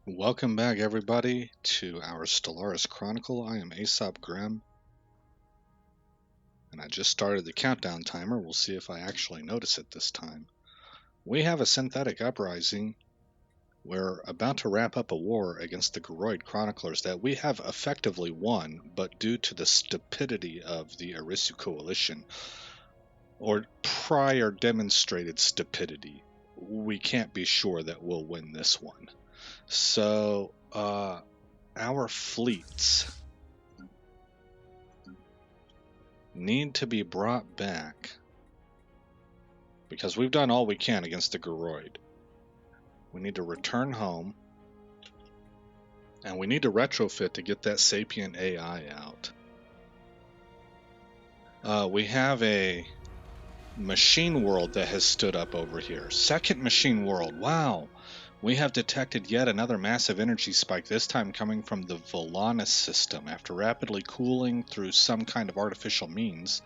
Welcome back, everybody, to our Stellaris Chronicle. I am Aesop Grimm, and I just started the countdown timer. We'll see if I actually notice it this time. We have a synthetic uprising. We're about to wrap up a war against the Geroid Chroniclers that we have effectively won, but due to the stupidity of the Arisu Coalition, or prior demonstrated stupidity, we can't be sure that we'll win this one. So, our fleets need to be brought back because we've done all we can against the Geroid. We need to return home, and we need to retrofit to get that sapient AI out. We have a machine world that has stood up over here. Second machine world. Wow. We have detected yet another massive energy spike, this time coming from the Volanus system. After rapidly cooling through some kind of artificial means,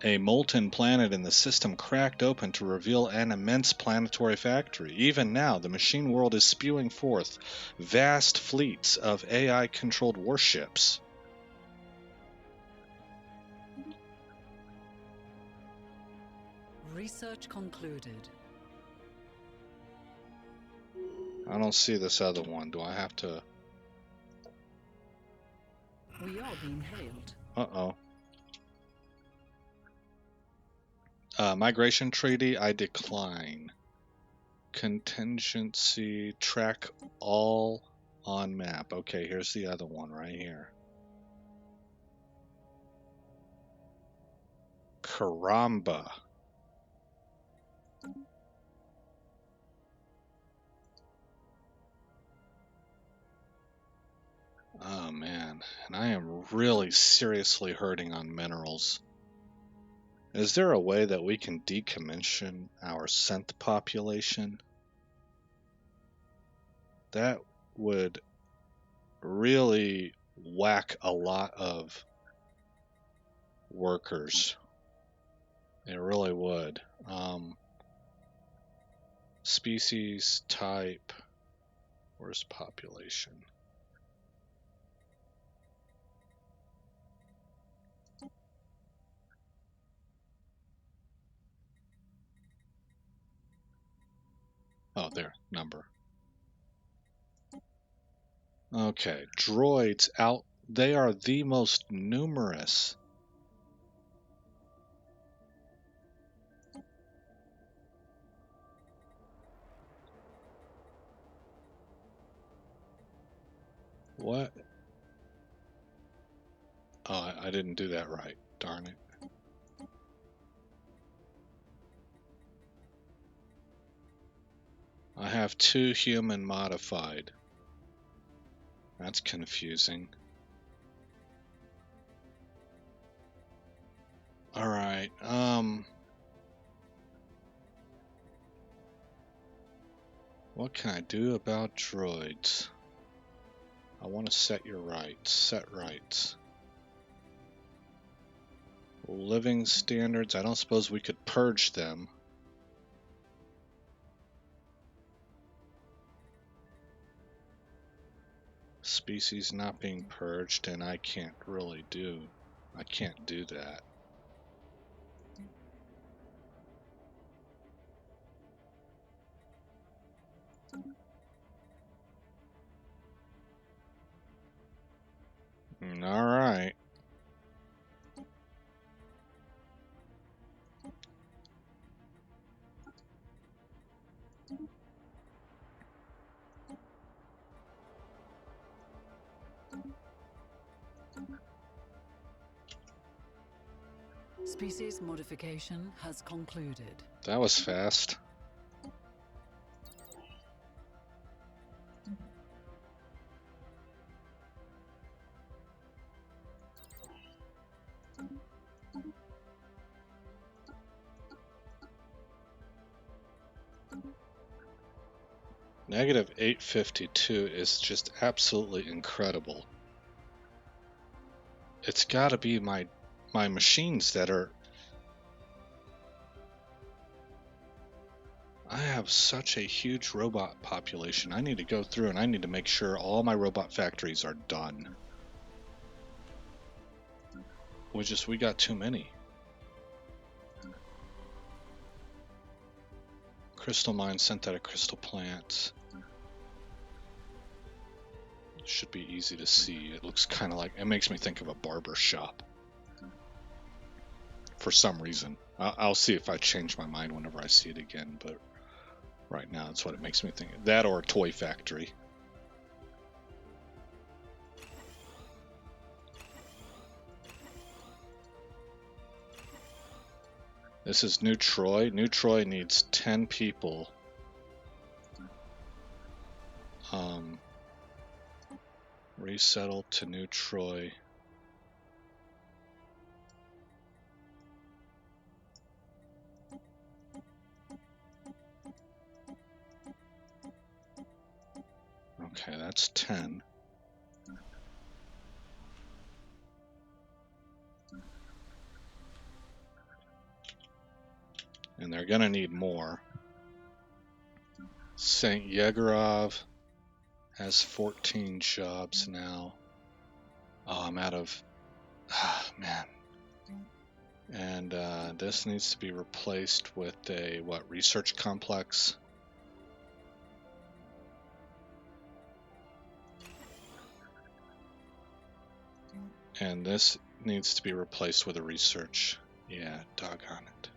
a molten planet in the system cracked open to reveal an immense planetary factory. Even now, the machine world is spewing forth vast fleets of AI-controlled warships. Research concluded. I don't see this other one. Do I have to... We are being hailed. Uh-oh. Migration treaty, I decline. Contingency, track all on map. Okay, here's the other one right here. Caramba. Oh man, and I am really seriously hurting on minerals. Is there a way that we can decommission our synth population? That would really whack a lot of workers. It really would. Species, type, where's population? Oh, there, number. Okay, droids out. They are the most numerous. What? Oh, I didn't do that right. Darn it. I have 2 human modified. That's confusing. Alright, what can I do about droids? I want to set your rights. Set rights. Living standards. I don't suppose we could purge them. Species not being purged, and I can't do that. All right. Species modification has concluded. That was fast. Negative 852 is just absolutely incredible. It's got to be my machines that are... I have such a huge robot population. I need to go through and I need to make sure all my robot factories are done. We got too many. Crystal mine, synthetic crystal plants. Should be easy to see. It looks kind of like, it makes me think of a barber shop. For some reason. I'll see if I change my mind whenever I see it again, but right now that's what it makes me think. That or a toy factory. This is New Troy. New Troy needs 10 people. Resettle to New Troy. Okay, that's 10. And they're gonna need more. St. Yegorov has 14 jobs now. Oh, I'm out of... man. And this needs to be replaced with a, what, research complex? And this needs to be replaced with a research. Yeah, doggone it.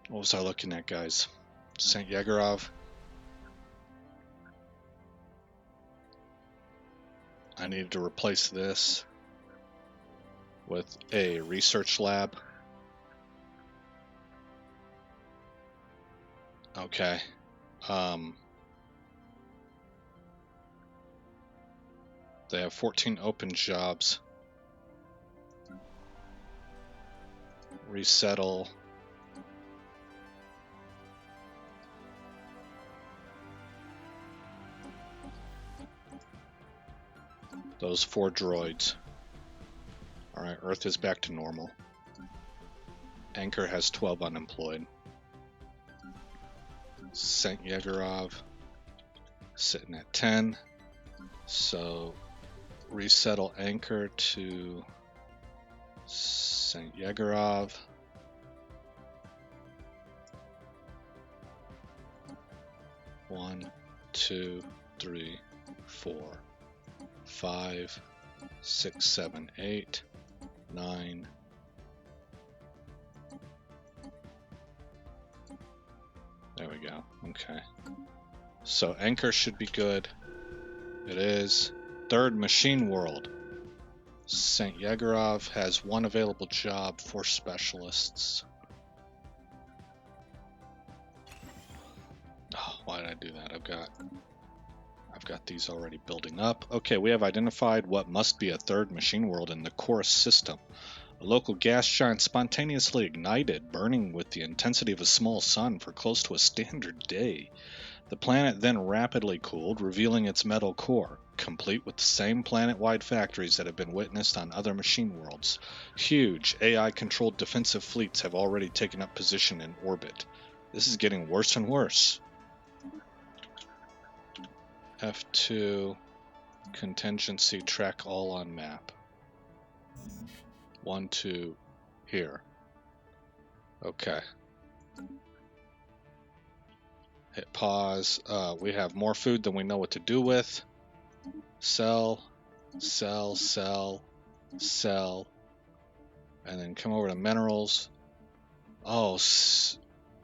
What was I looking at, guys? St. Yegorov. I needed to replace this with a research lab. Okay. They have 14 open jobs. Resettle. Those 4 droids. Alright, Earth is back to normal. Anchor has 12 unemployed. St. Yegorov sitting at 10. So resettle Anchor to St. Yegorov. One, 2, 3, 4, 5, 6, 7, 8, 9. There we go. Okay. So Anchor should be good. It is. Third machine world. St. Yegorov has 1 available job for specialists. Oh, why did I do that? I've got these already building up. Okay, we have identified what must be a third machine world in the Chorus system. A local gas giant spontaneously ignited, burning with the intensity of a small sun for close to a standard day. The planet then rapidly cooled, revealing its metal core, complete with the same planet-wide factories that have been witnessed on other machine worlds. Huge AI-controlled defensive fleets have already taken up position in orbit. This is getting worse and worse. F2, contingency, track all on map. 1, 2, here. Okay. Hit pause. We have more food than we know what to do with. Sell, sell, sell, sell. And then come over to minerals. Oh,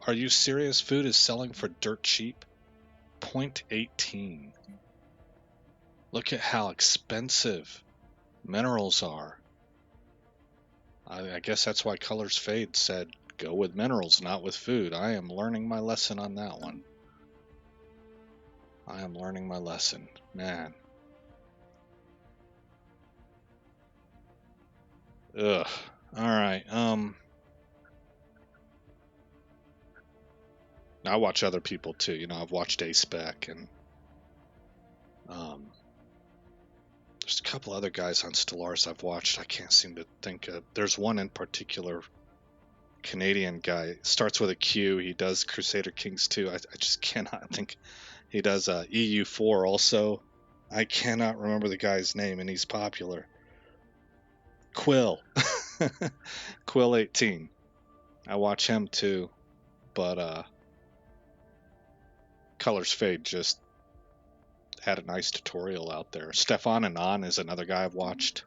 are you serious? Food is selling for dirt cheap? 0.18. Look at how expensive minerals are. I guess that's why Colors Fade said go with minerals, not with food. I am learning my lesson on that one. I am learning my lesson. Man. Ugh. Alright, I watch other people too. You know, I've watched A-Spec and there's a couple other guys on Stellaris I've watched. I can't seem to think of. There's one in particular, Canadian guy. Starts with a Q. He does Crusader Kings 2. I just cannot think. He does EU4 also. I cannot remember the guy's name, and he's popular. Quill. Quill 18. I watch him too, but Colors Fade just had a nice tutorial out there. Stefan and On is another guy I've watched.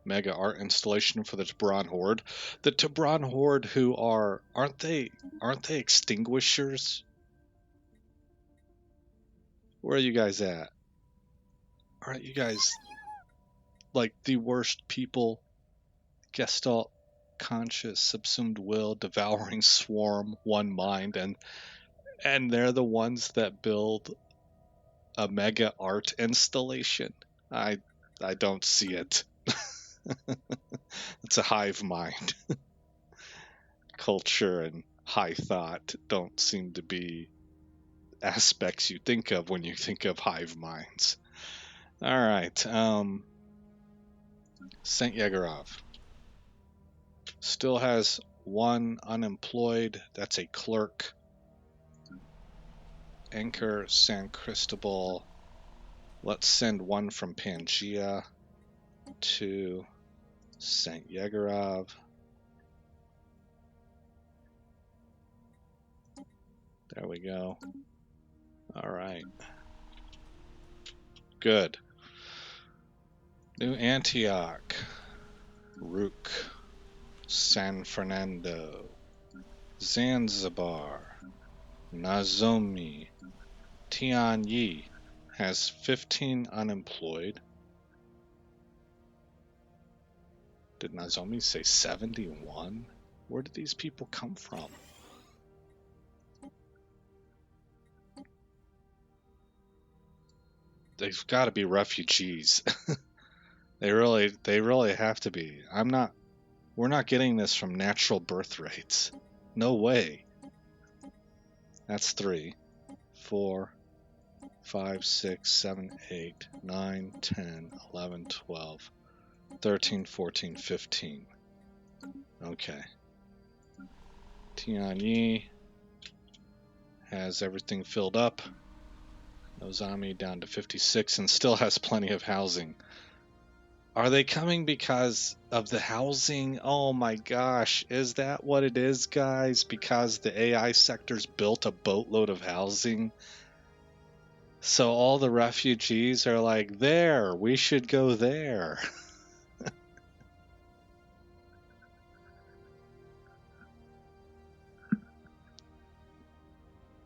Mega art installation for the Tebron Horde. The Tebron Horde, who aren't they extinguishers? Where are you guys at? Aren't you guys like the worst people? Gestalt, conscious, subsumed will, devouring swarm, one mind, and they're the ones that build a mega art installation. I don't see it. It's a hive mind. Culture and high thought don't seem to be aspects you think of when you think of hive minds. All right, St. Yegorov still has one unemployed. That's a clerk. Anchor San Cristobal. Let's send one from Pangea to St. Yegorov. There we go. All right. Good. New Antioch. Rook. San Fernando. Zanzibar. Nozomi. Tianyi has 15 unemployed. Did Nozomi say 71? Where did these people come from? They've got to be refugees. They really have to be. We're not getting this from natural birth rates. No way. That's 3, 4, 5, 6, 7, 8, 9, 10, 11, 12, 13, 14, 15. Okay. Tianyi has everything filled up. Nozami down to 56 and still has plenty of housing. Are they coming because of the housing? Oh my gosh, is that what it is, guys? Because the AI sector's built a boatload of housing? So all the refugees are like, there, we should go there.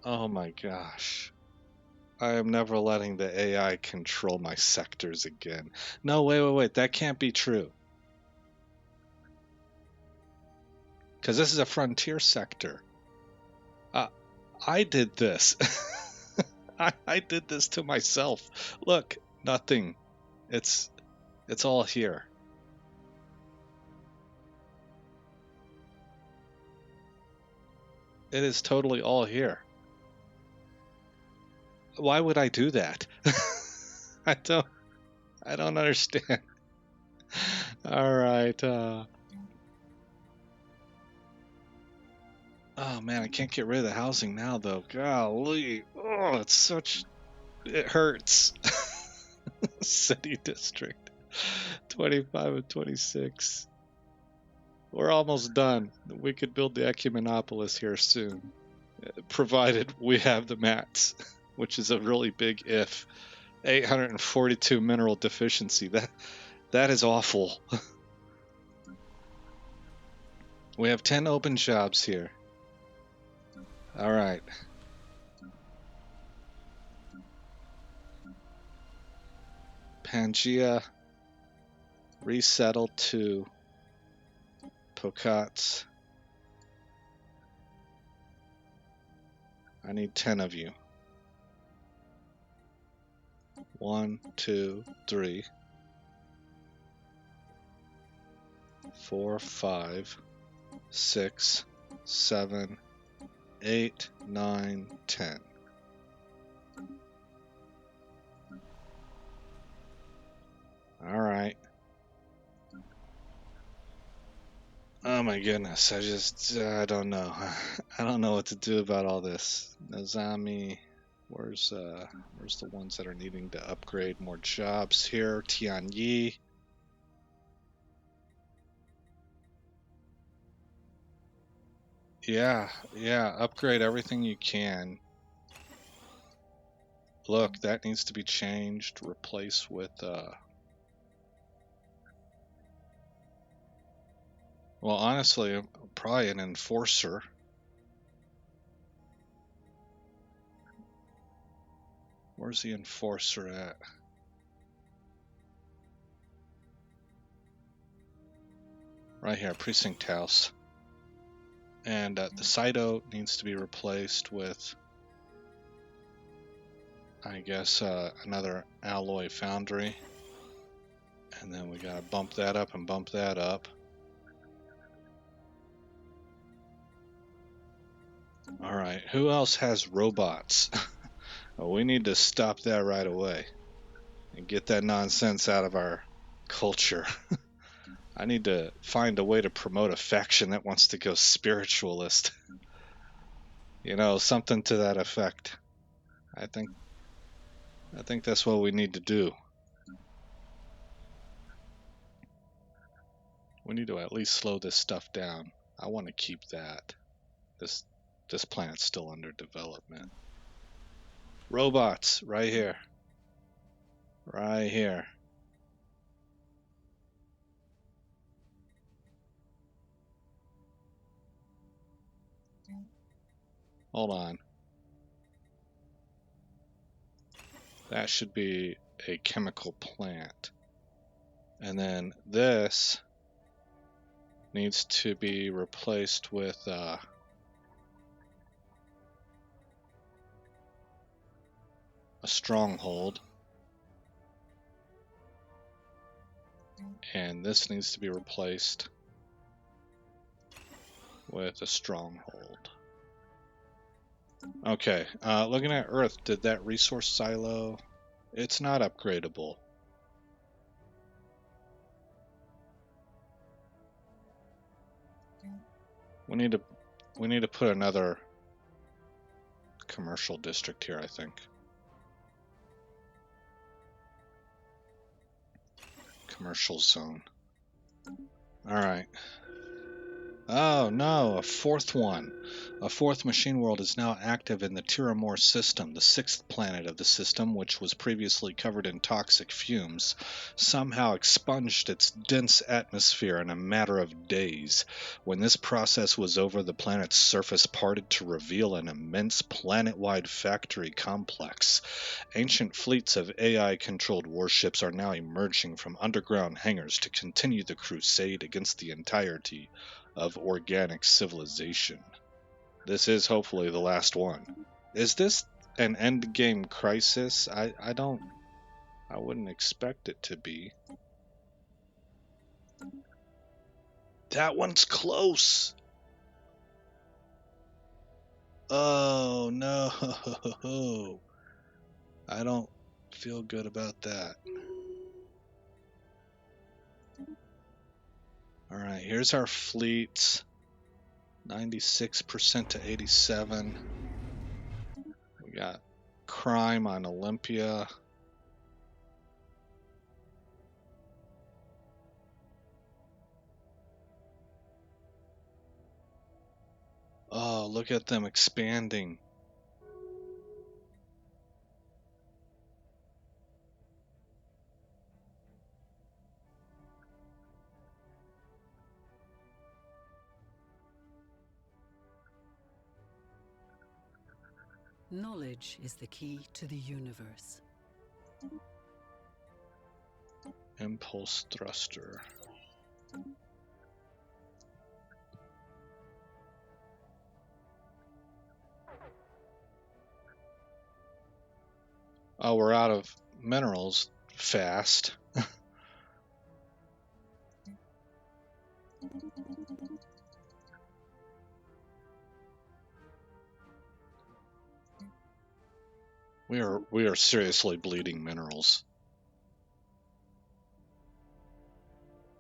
Oh my gosh. I am never letting the AI control my sectors again. No, wait. That can't be true. Because this is a frontier sector. I did this. I did this to myself. Look, nothing. It's all here. It is totally all here. Why would I do that? I don't understand. All right. Oh man, I can't get rid of the housing now though. Golly. Oh, it hurts. City district. 25 and 26. We're almost done. We could build the Ecumenopolis here soon, provided we have the mats, which is a really big if. 842 mineral deficiency. That is awful. We have 10 open jobs here. All right. Pangea resettle to Pocats. I need 10 of you. 1, 2, 3. 4, 5, 6, 7, 8, 9, 10. All right. Oh my goodness, I don't know. I don't know what to do about all this. Nozami, where's the ones that are needing to upgrade more jobs here? Tianyi. Yeah, upgrade everything you can. Look, that needs to be changed, replace with well, honestly, probably an enforcer. Where's the enforcer at? Right here, precinct house. And the Cyto needs to be replaced with, I guess, another alloy foundry. And then we gotta bump that up and bump that up. Alright, who else has robots? Well, we need to stop that right away and get that nonsense out of our culture. I need to find a way to promote a faction that wants to go spiritualist. You know, something to that effect. I think that's what we need to do. We need to at least slow this stuff down. I want to keep that. This planet's still under development. Robots, right here. Right here. Hold on. That should be a chemical plant. And then this needs to be replaced with a stronghold. And this needs to be replaced with a stronghold. Okay, looking at Earth, did that resource silo? It's not upgradable. We need to put another commercial district here, I think. Commercial zone. All right. Oh no, a fourth one. A fourth machine world is now active in the Tiramore system, the sixth planet of the system, which was previously covered in toxic fumes, somehow expunged its dense atmosphere in a matter of days. When this process was over, the planet's surface parted to reveal an immense planet-wide factory complex. Ancient fleets of AI-controlled warships are now emerging from underground hangars to continue the crusade against the entirety of organic civilization. This is hopefully the last one. Is this an endgame crisis? I wouldn't expect it to be. That one's close. Oh no. I don't feel good about that. All right, here's our fleets. 96% to 87. We got crime on Olympia. Oh, look at them expanding. Knowledge is the key to the universe. Impulse thruster. Oh, we're out of minerals fast. We are seriously bleeding minerals.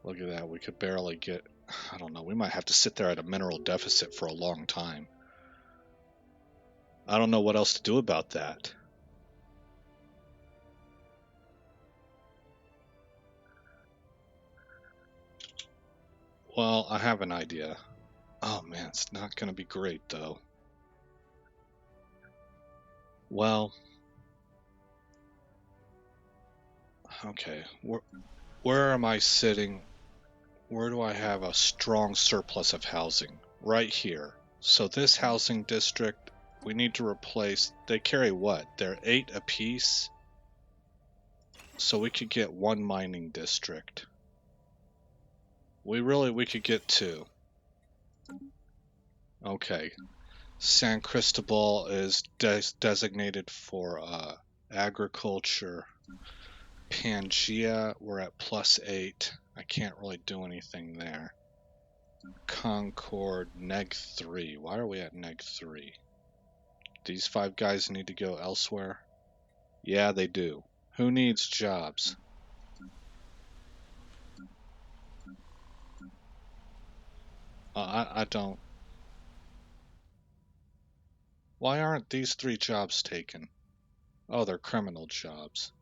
Look at that. We could barely get... I don't know. We might have to sit there at a mineral deficit for a long time. I don't know what else to do about that. Well, I have an idea. Oh man, it's not going to be great though. Well, okay. Where am I sitting? Where do I have a strong surplus of housing? Right here. So this housing district, we need to replace... They carry what? They're 8 apiece? So we could get 1 mining district. We could get 2. Okay. San Cristobal is designated for agriculture. Pangea, we're at +8. I can't really do anything there. Concord, -3. Why are we at -3? These 5 guys need to go elsewhere? Yeah, they do. Who needs jobs? I don't. Why aren't these 3 jobs taken? Oh, they're criminal jobs.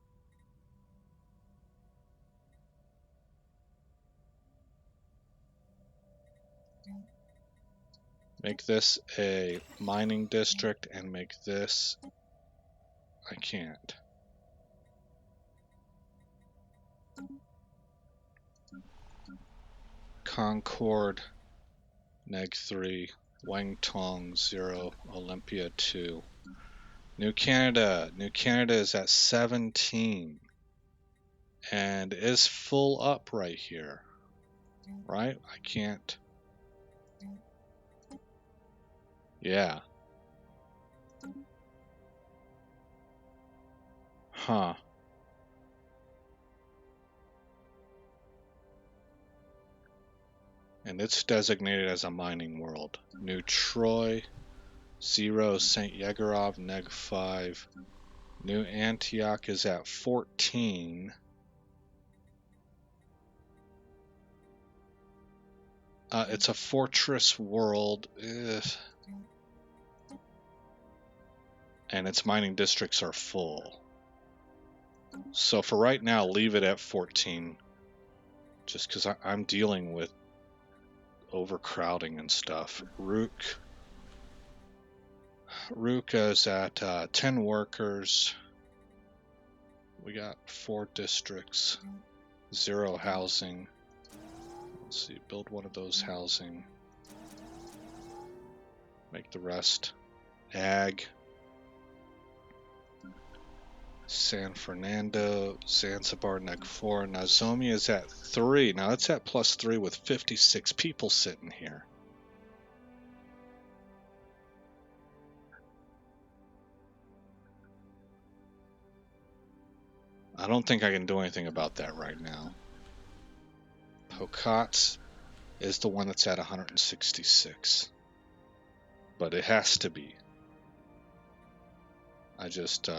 Make this a mining district and make this... I can't. Concord, -3. Wangtong, 0. Olympia, 2. New Canada. New Canada is at 17. And is full up right here. Right? I can't... Yeah. Huh. And it's designated as a mining world. New Troy, 0. St. Yegorov, -5. New Antioch is at 14. It's a fortress world. Ugh. And its mining districts are full. So for right now, leave it at 14. Just because I'm dealing with overcrowding and stuff. Rook is at 10 workers. We got 4 districts. 0 housing. Let's see, build one of those housing. Make the rest ag. San Fernando, Zanzibar, -4. Nozomi is at 3. Now it's at +3 with 56 people sitting here. I don't think I can do anything about that right now. Pocats is the one that's at 166. But it has to be. I just,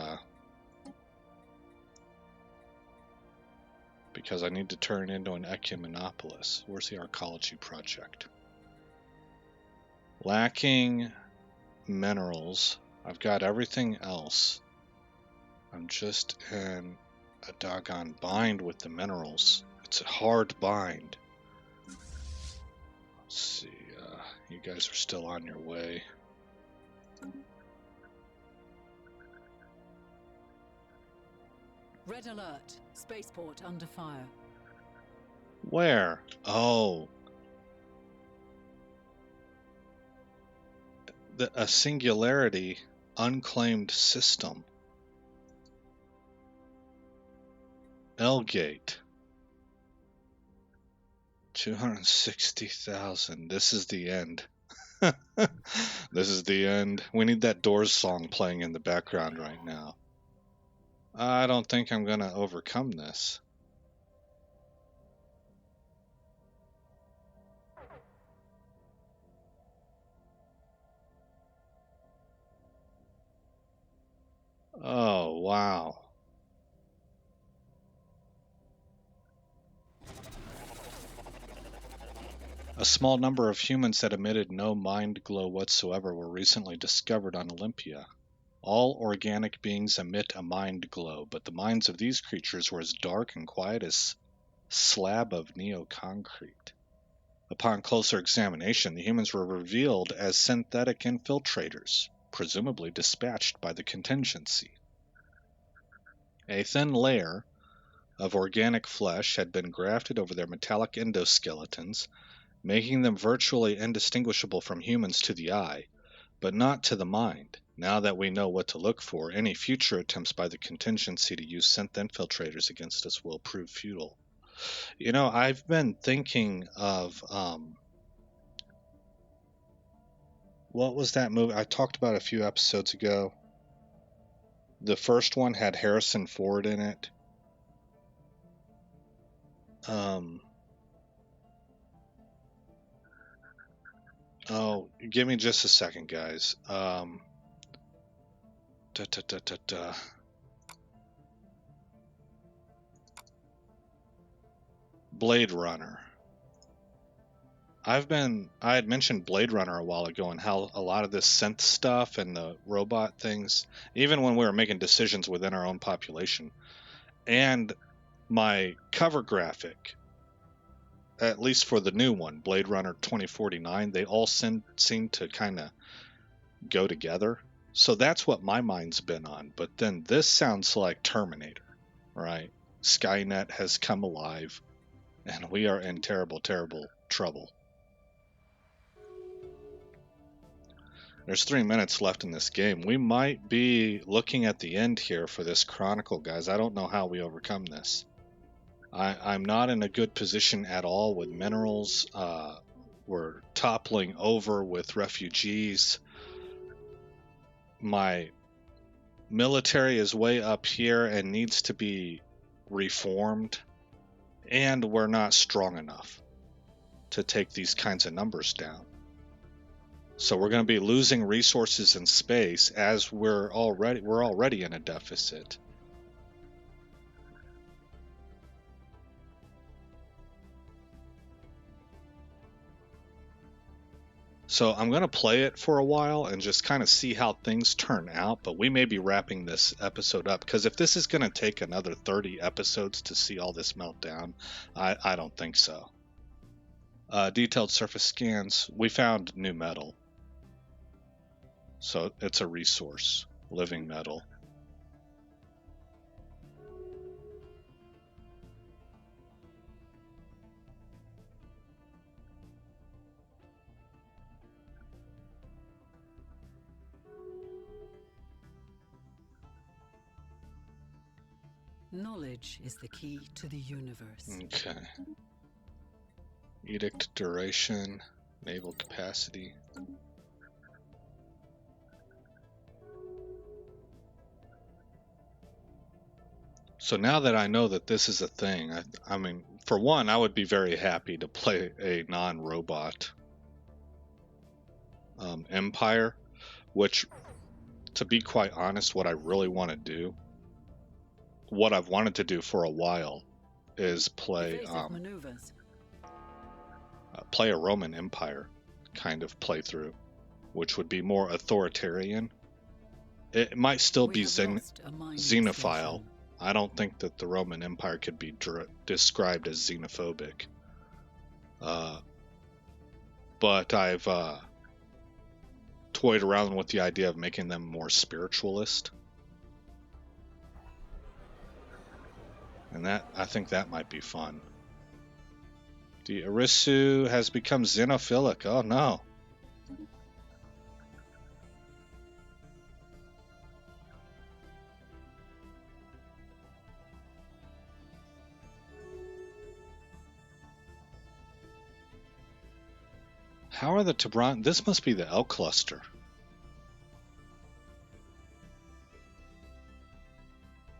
because I need to turn it into an ecumenopolis. Where's the archaeology project? Lacking minerals. I've got everything else. I'm just in a doggone bind with the minerals. It's a hard bind. Let's see, you guys are still on your way. Red alert. Spaceport under fire. Where? Oh. A singularity unclaimed system. L-Gate. 260,000. This is the end. This is the end. We need that Doors song playing in the background right now. I don't think I'm going to overcome this. Oh, wow. A small number of humans that emitted no mind glow whatsoever were recently discovered on Olympia. All organic beings emit a mind glow, but the minds of these creatures were as dark and quiet as slab of neoconcrete. Upon closer examination, the humans were revealed as synthetic infiltrators, presumably dispatched by the contingency. A thin layer of organic flesh had been grafted over their metallic endoskeletons, making them virtually indistinguishable from humans to the eye, but not to the mind. Now that we know what to look for, any future attempts by the contingency to use synth infiltrators against us will prove futile. You know, I've been thinking of what was that movie I talked about a few episodes ago? The first one had Harrison Ford in it. Oh, give me just a second, guys. Blade Runner. I had mentioned Blade Runner a while ago and how a lot of this synth stuff and the robot things, even when we were making decisions within our own population, and my cover graphic, at least for the new one, Blade Runner 2049, they all seem to kind of go together. So that's what my mind's been on. But then this sounds like Terminator, right? Skynet has come alive, and we are in terrible, terrible trouble. There's 3 minutes left in this game. We might be looking at the end here for this chronicle, guys. I don't know how we overcome this. I'm not in a good position at all with minerals. We're toppling over with refugees. My military is way up here and needs to be reformed. And we're not strong enough to take these kinds of numbers down. So we're going to be losing resources in space as we're already in a deficit. So I'm going to play it for a while and just kind of see how things turn out, but we may be wrapping this episode up because if this is going to take another 30 episodes to see all this melt down, I don't think so. Detailed surface scans. We found new metal. So it's a resource, living metal. Knowledge is the key to the universe. Okay. Edict duration, naval capacity. So now that I know that this is a thing, I mean, for one, I would be very happy to play a non-robot empire, which, to be quite honest, what I really want to do, what I've wanted to do for a while, is play play a Roman Empire kind of playthrough, which would be more authoritarian. It might still be xenophile. I don't think that the Roman Empire could be described as xenophobic. But I've toyed around with the idea of making them more spiritualist. And I think that might be fun. The Arisu has become xenophilic. Oh no. How are the Tebran? This must be the L cluster.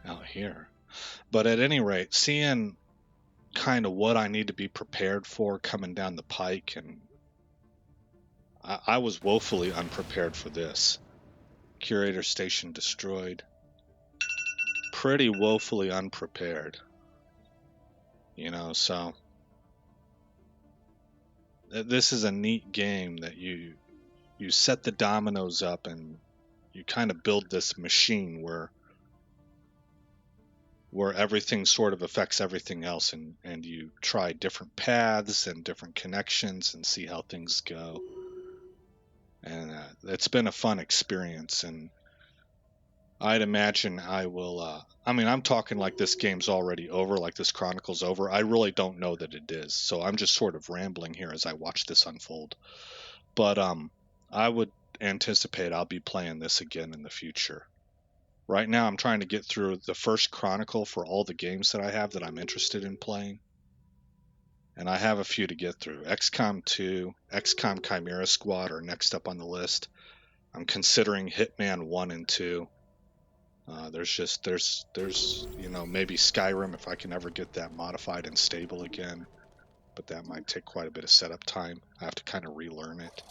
Out here. But at any rate, seeing kind of what I need to be prepared for coming down the pike, and I was woefully unprepared for this. Curator station destroyed. pretty woefully unprepared. You know, so this is a neat game that you set the dominoes up and you kind of build this machine where everything sort of affects everything else, and you try different paths and different connections and see how things go. And it's been a fun experience, and I'd imagine I will, I mean, I'm talking like this game's already over, like this chronicle's over. I really don't know that it is, so I'm just sort of rambling here as I watch this unfold. But I would anticipate I'll be playing this again in the future. Right now I'm trying to get through the first chronicle for all the games that I have that I'm interested in playing. And I have a few to get through. XCOM 2, XCOM Chimera Squad are next up on the list. I'm considering Hitman 1 and 2. There's you know, maybe Skyrim if I can ever get that modified and stable again, but that might take quite a bit of setup time. I have to kind of relearn it.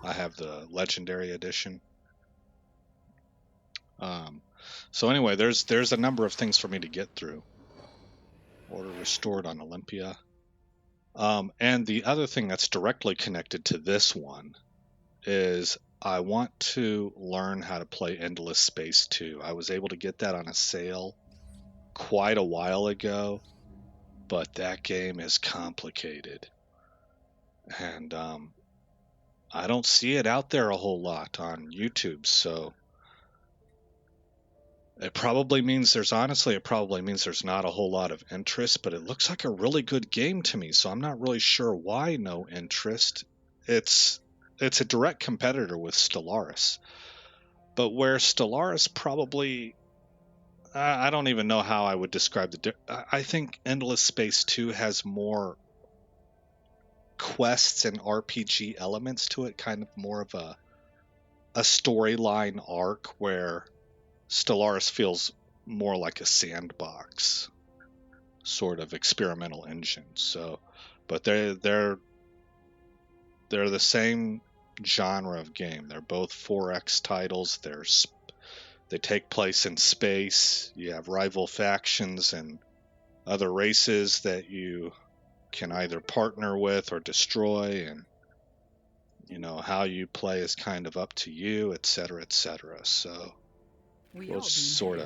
I have the Legendary Edition. So anyway, there's a number of things for me to get through. Order restored on Olympia. And the other thing that's directly connected to this one is I want to learn how to play Endless Space 2. I was able to get that on a sale quite a while ago, but that game is complicated. And I don't see it out there a whole lot on YouTube, so it probably means there's not a whole lot of interest, but it looks like a really good game to me, so I'm not really sure why no interest. It's a direct competitor with Stellaris, but where Stellaris probably, I don't even know how I would describe I think Endless Space 2 has more quests and RPG elements to it, kind of more of a storyline arc, where Stellaris feels more like a sandbox sort of experimental engine. So, but they're the same genre of game. They're both 4X titles. They take place in space. You have rival factions and other races that you can either partner with or destroy, and you know, how you play is kind of up to you, etc., etc. So we'll sort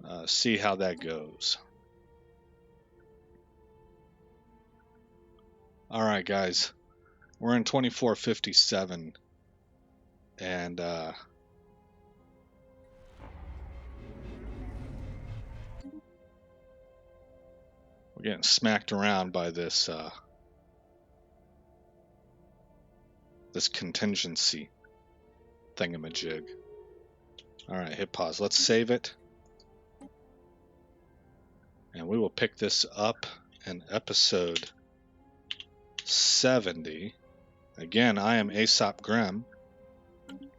of see how that goes. All right, guys, we're in 2457, and we're getting smacked around by this this contingency thingamajig. All right, hit pause. Let's save it. And we will pick this up in episode 70. Again, I am Aesop Grimm.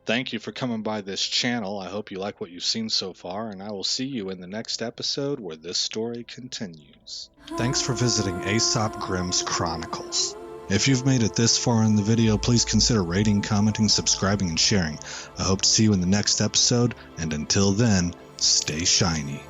Thank you for coming by this channel. I hope you like what you've seen so far, and I will see you in the next episode where this story continues. Thanks for visiting Aesop Grimm's Chronicles. If you've made it this far in the video, please consider rating, commenting, subscribing, and sharing. I hope to see you in the next episode, and until then, stay shiny.